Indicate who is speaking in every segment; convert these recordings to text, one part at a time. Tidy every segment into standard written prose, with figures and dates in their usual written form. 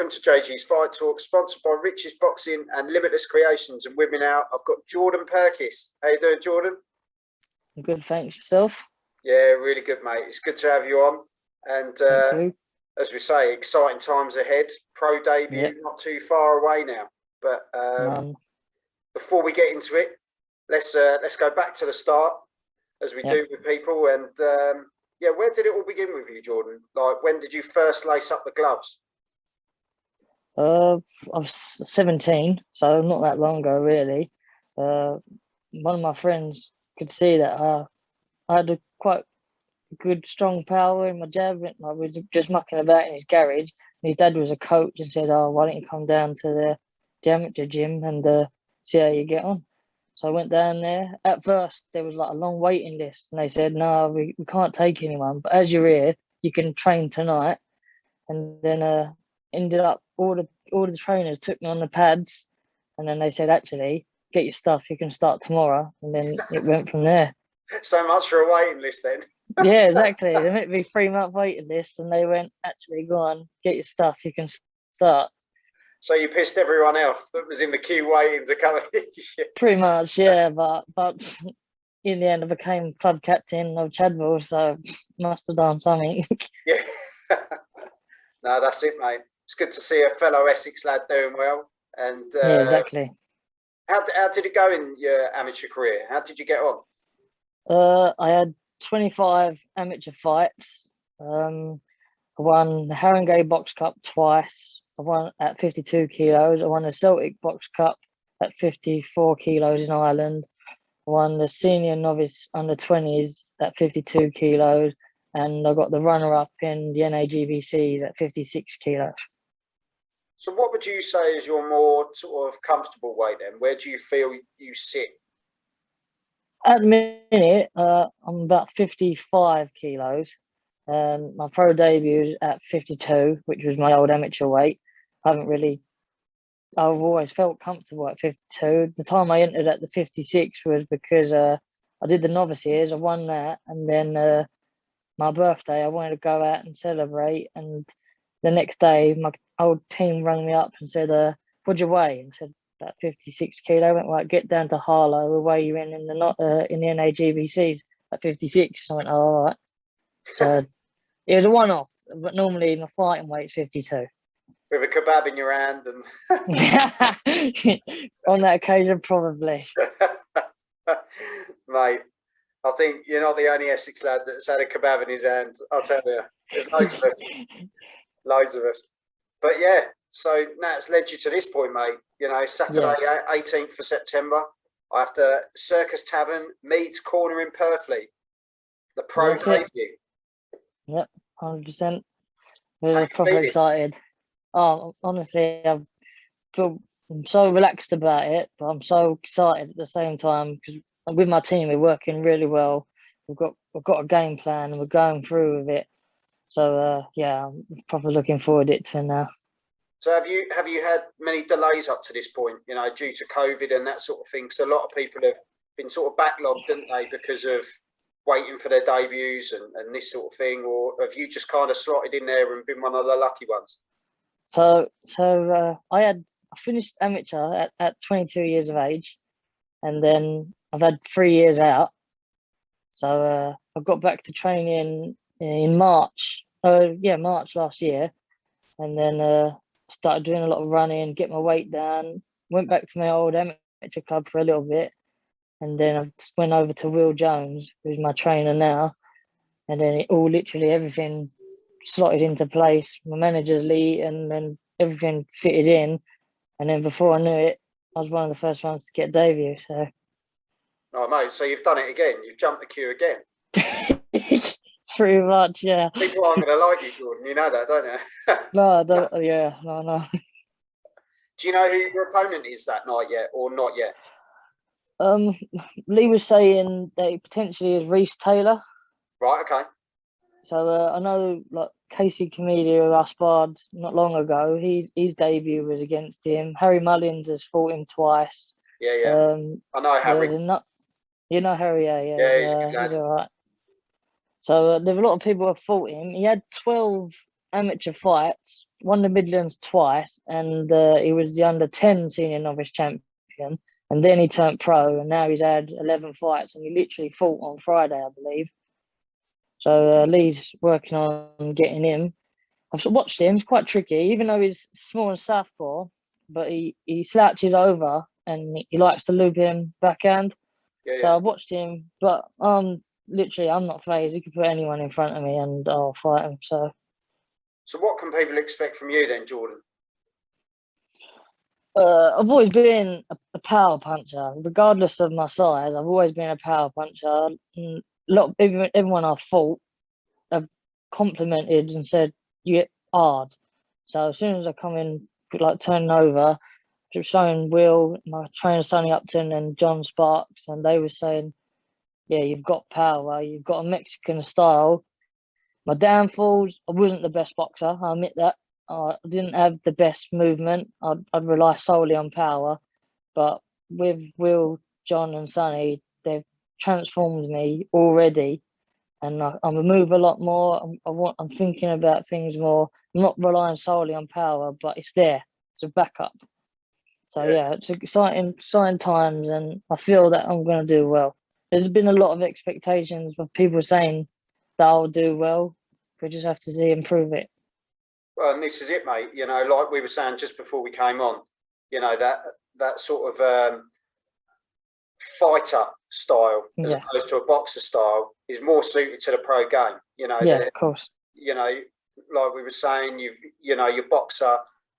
Speaker 1: welcome to JG's Fight Talk, sponsored by Rich's Boxing and Limitless Creations and Women Out. I've got Jordan Purkiss. How you doing, Jordan?
Speaker 2: I'm good, thanks. Yourself?
Speaker 1: Yeah, really good, mate. It's good to have you on. And as we say, exciting times ahead. Pro debut, not too far away now. But before we get into it, let's go back to the start, as we do with people. And where did it all begin with you, Jordan? Like, when did you first lace up the gloves?
Speaker 2: I was 17, so not that long ago, really. One of my friends could see that I had a quite good, strong power in my jab. I was just mucking about in his garage. And his dad was a coach and said, "Oh, why don't you come down to the amateur gym and see how you get on?" So I went down there. At first, there was like a long waiting list, and they said, "No, we can't take anyone. But as you're here, you can train tonight." And then ended up all the trainers took me on the pads, and then they said, "Actually, get your stuff. You can start tomorrow." And then it went from there.
Speaker 1: So much for a waiting list, then.
Speaker 2: Yeah, exactly. They made me 3-month waiting list, and they went, "Actually, go on, get your stuff. You can start."
Speaker 1: So you pissed everyone off that was in the queue waiting to come in.
Speaker 2: Pretty much, yeah. But in the end, I became club captain of Chadwell, so must have done something.
Speaker 1: Yeah. No, that's it, mate. It's good to see a fellow Essex lad doing well. And
Speaker 2: yeah, exactly.
Speaker 1: How did it go in your amateur career? How did you get on?
Speaker 2: I had 25 amateur fights. I won the Haringey Box Cup twice. I won at 52 kilos. I won the Celtic Box Cup at 54 kilos in Ireland. I won the Senior Novice Under 20s at 52 kilos. And I got the runner-up in the NAGBC at 56 kilos.
Speaker 1: So what would you say is your more sort of comfortable weight then? Where do you feel you sit?
Speaker 2: At the minute, I'm about 55 kilos. My pro debut is at 52, which was my old amateur weight. I've always felt comfortable at 52. The time I entered at the 56 was because I did the novice years. I won that, and then my birthday, I wanted to go out and celebrate. And the next day, my old team rang me up and said, "What'd you weigh?" And I said, "About 56 kilo." I went, "Right, get down to Harlow. We'll weigh you in the NAGBCs at 56. I went, "Oh, all right." So it was a one-off, but normally my fighting weight's 52.
Speaker 1: With a kebab in your hand and
Speaker 2: on that occasion, probably.
Speaker 1: Mate, I think you're not the only Essex lad that's had a kebab in his hand. I'll tell you, there's loads of us. Loads of us. But yeah, so now it's led you to this point, mate. You know, Saturday, 18th of September, after Circus Tavern, Meads Corner in Purfleet, the pro debut.
Speaker 2: Yep, 100%. We're proper excited. Oh, honestly, I'm so relaxed about it, but I'm so excited at the same time because with my team, we're working really well. We've got a game plan and we're going through with it. So I'm probably looking forward to it now.
Speaker 1: So have you had many delays up to this point? You know, due to COVID and that sort of thing. So a lot of people have been sort of backlogged, didn't they, because of waiting for their debuts and this sort of thing. Or have you just kind of slotted in there and been one of the lucky ones?
Speaker 2: So I finished amateur at 22 years of age, and then I've had 3 years out. So I got back to training in March. March last year, and then started doing a lot of running, get my weight down. Went back to my old amateur club for a little bit, and then I just went over to Will Jones, who's my trainer now, and then everything slotted into place. My manager's Lee, and then everything fitted in, and then before I knew it, I was one of the first ones to get debut. So,
Speaker 1: oh mate, so you've done it again. You've jumped the queue again.
Speaker 2: Pretty much, yeah.
Speaker 1: People aren't going to like you, Jordan. You know that, don't you?
Speaker 2: No, I don't. Yeah, no.
Speaker 1: Do you know who your opponent is that night yet, or not yet?
Speaker 2: Lee was saying that it potentially is Reece Taylor.
Speaker 1: Right. Okay.
Speaker 2: So I know, like Casey Comedia, who I sparred not long ago. His debut was against him. Harry Mullins has fought him twice.
Speaker 1: Yeah. I know Harry.
Speaker 2: You know Harry, yeah.
Speaker 1: He's
Speaker 2: all right. So there's a lot of people who have fought him. He had 12 amateur fights, won the Midlands twice, and he was the under-10 senior novice champion, and then he turned pro, and now he's had 11 fights, and he literally fought on Friday, I believe. So Lee's working on getting him. I've watched him. He's quite tricky, even though he's small and southpaw, but he slouches over and he likes to loop in backhand. So I've watched him, but literally, I'm not phased. He could put anyone in front of me and I'll fight him. So
Speaker 1: what can people expect from you then, Jordan?
Speaker 2: I've always been a power puncher, regardless of my size. I've always been a power puncher. Everyone I've fought have complimented and said you hit hard. So as soon as I come in, like turning over, just showing Will, my trainer Sonny Upton and John Sparks, and they were saying, "Yeah, you've got power. You've got a Mexican style." My downfalls, I wasn't the best boxer. I admit that. I didn't have the best movement. I'd rely solely on power. But with Will, John, and Sonny, they've transformed me already, and I move a lot more. I'm thinking about things more. I'm not relying solely on power, but it's there. It's a backup. So yeah, it's exciting times, and I feel that I'm going to do well. There's been a lot of expectations of people saying that I'll do well. We just have to see and prove it.
Speaker 1: Well, and this is it, mate. You know, like we were saying just before we came on, you know, that sort of fighter style as opposed to a boxer style is more suited to the pro game. You know,
Speaker 2: of course.
Speaker 1: You know, like we were saying, your boxer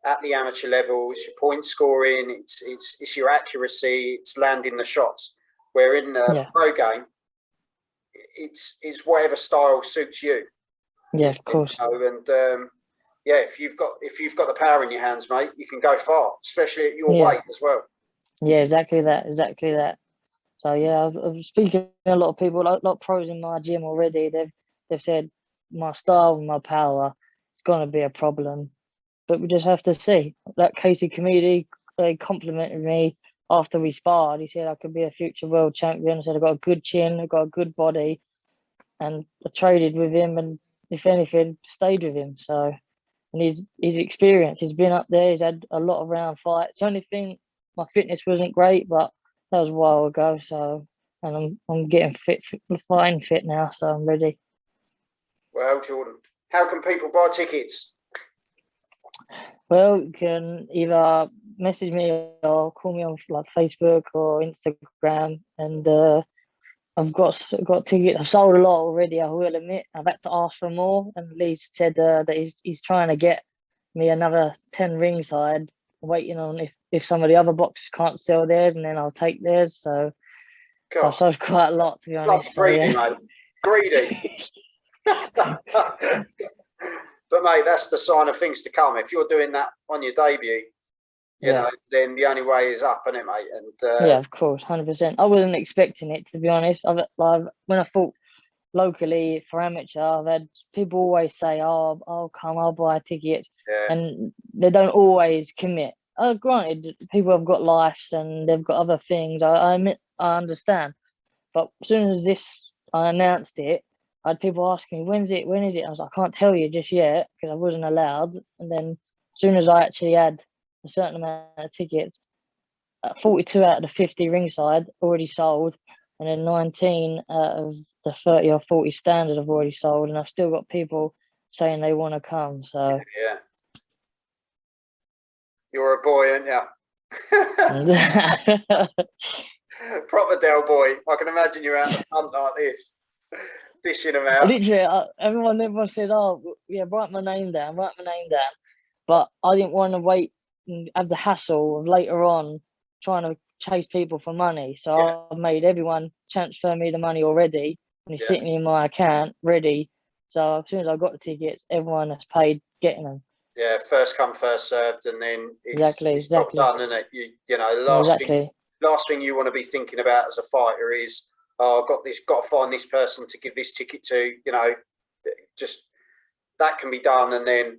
Speaker 1: at the amateur level, it's your point scoring, it's your accuracy, it's landing the shots. Where in the pro game, it's whatever style suits you.
Speaker 2: Yeah, of course.
Speaker 1: You know, and if you've got the power in your hands, mate, you can go far, especially at your weight as well.
Speaker 2: Yeah, exactly that. So yeah, I'm speaking to a lot of people, a lot of pros in my gym already. They've said my style and my power is going to be a problem, but we just have to see. That Casey Comedy, they complimented me after we sparred. He said I could be a future world champion. He said I got a good chin, I got a good body, and I traded with him, and if anything, stayed with him. So, and his experience, he's been up there. He's had a lot of round fights. The only thing, my fitness wasn't great, but that was a while ago. So, and I'm getting fit, fighting fit now. So I'm ready.
Speaker 1: Well, Jordan, how can people buy tickets?
Speaker 2: Well, you can either message me or call me on like Facebook or Instagram, and I've got tickets. I've sold a lot already. I will admit. I've had to ask for more, and Lee said that he's trying to get me another 10 ringside, waiting on if some of the other boxes can't sell theirs, and then I'll take theirs. So I've sold quite a lot, to be honest.
Speaker 1: Greedy, mate. Greedy. But mate, that's the sign of things to come. If you're doing that on your debut, you know, then the only way is up, isn't it, mate? And
Speaker 2: yeah, of course, 100%. I wasn't expecting it, to be honest. When I fought locally for amateur, I've had people always say, "Oh, I'll come, I'll buy a ticket," and they don't always commit. Granted, people have got lives and they've got other things. I admit, I understand, but as soon as I announced it, I had people asking me, when is it? I was like, I can't tell you just yet because I wasn't allowed. And then as soon as I actually had a certain amount of tickets, 42 out of the 50 ringside already sold, and then 19 out of the 30 or 40 standard have already sold, and I've still got people saying they want to come. So
Speaker 1: yeah, you're a boy, aren't you? Proper Del boy. I can imagine you're out the front like this, dishing them out.
Speaker 2: Literally, everyone says, "Oh, yeah, write my name down." But I didn't want to wait and have the hassle of later on trying to chase people for money. So I made everyone transfer me the money already, and it's sitting in my account ready. So as soon as I got the tickets, everyone has paid getting them.
Speaker 1: Yeah, first come, first served, and then it's
Speaker 2: exactly
Speaker 1: done, isn't it? You know, last thing you want to be thinking about as a fighter is, oh, I've got to find this person to give this ticket to. You know, just that can be done, and then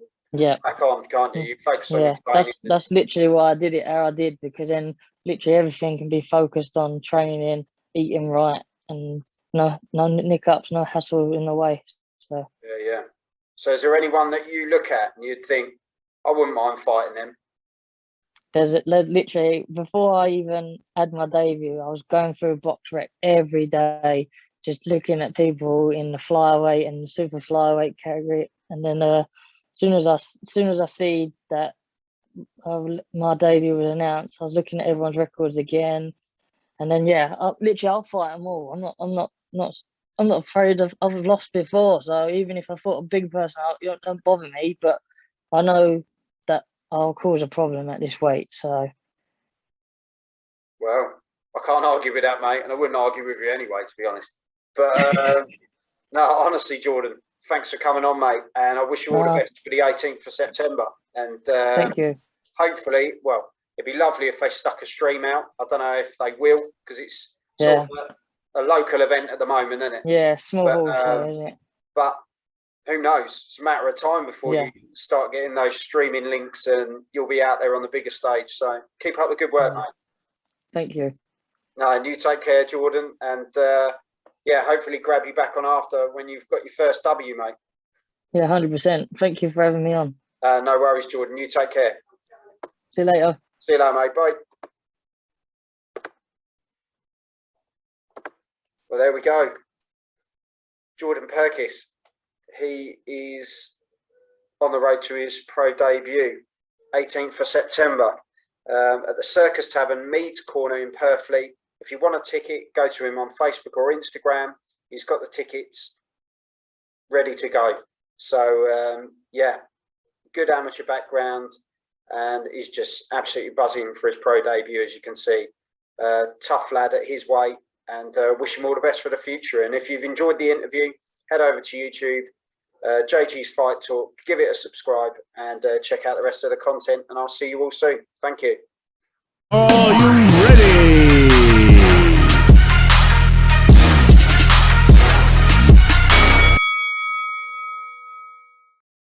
Speaker 1: back on, can't you? You focus on your training.
Speaker 2: That's literally why I did it how I did, because then literally everything can be focused on training, eating right, and no nick-ups, no hassle in the way. So
Speaker 1: yeah. So is there anyone that you look at and you'd think, I wouldn't mind fighting them.
Speaker 2: There's literally, before I even had my debut, I was going through box rec every day, just looking at people in the flyweight and super flyweight category. And then as soon as I see that my debut was announced, I was looking at everyone's records again. And then I'll fight them all. I'm not afraid of. I've lost before, so even if I fought a big person, don't bother me. But I know that I'll cause a problem at this weight. So,
Speaker 1: well, I can't argue with that, mate, and I wouldn't argue with you anyway, to be honest. But no, honestly, Jordan, thanks for coming on, mate, and I wish you all the best for the 18th of September. And
Speaker 2: thank you.
Speaker 1: Hopefully, well, it'd be lovely if they stuck a stream out. I don't know if they will, because it's sort of a local event at the moment, isn't it?
Speaker 2: Yeah, small hall show, isn't it?
Speaker 1: But who knows? It's a matter of time before you start getting those streaming links and you'll be out there on the bigger stage. So keep up the good work, mate.
Speaker 2: Thank you.
Speaker 1: No, and you take care, Jordan. And hopefully grab you back on after when you've got your first W, mate.
Speaker 2: Yeah, 100%. Thank you for having me on.
Speaker 1: No worries, Jordan. You take care.
Speaker 2: See you later.
Speaker 1: See you later, mate. Bye. Well, there we go. Jordan Purkiss. He is on the road to his pro debut, 18th of September, at the Circus Tavern, Meads Corner in Purfleet. If you want a ticket, go to him on Facebook or Instagram. He's got the tickets ready to go. So, good amateur background, and he's just absolutely buzzing for his pro debut, as you can see. Tough lad at his weight, and wish him all the best for the future. And if you've enjoyed the interview, head over to YouTube, JG's Fight Talk, give it a subscribe, and check out the rest of the content. And I'll see you all soon. Thank you.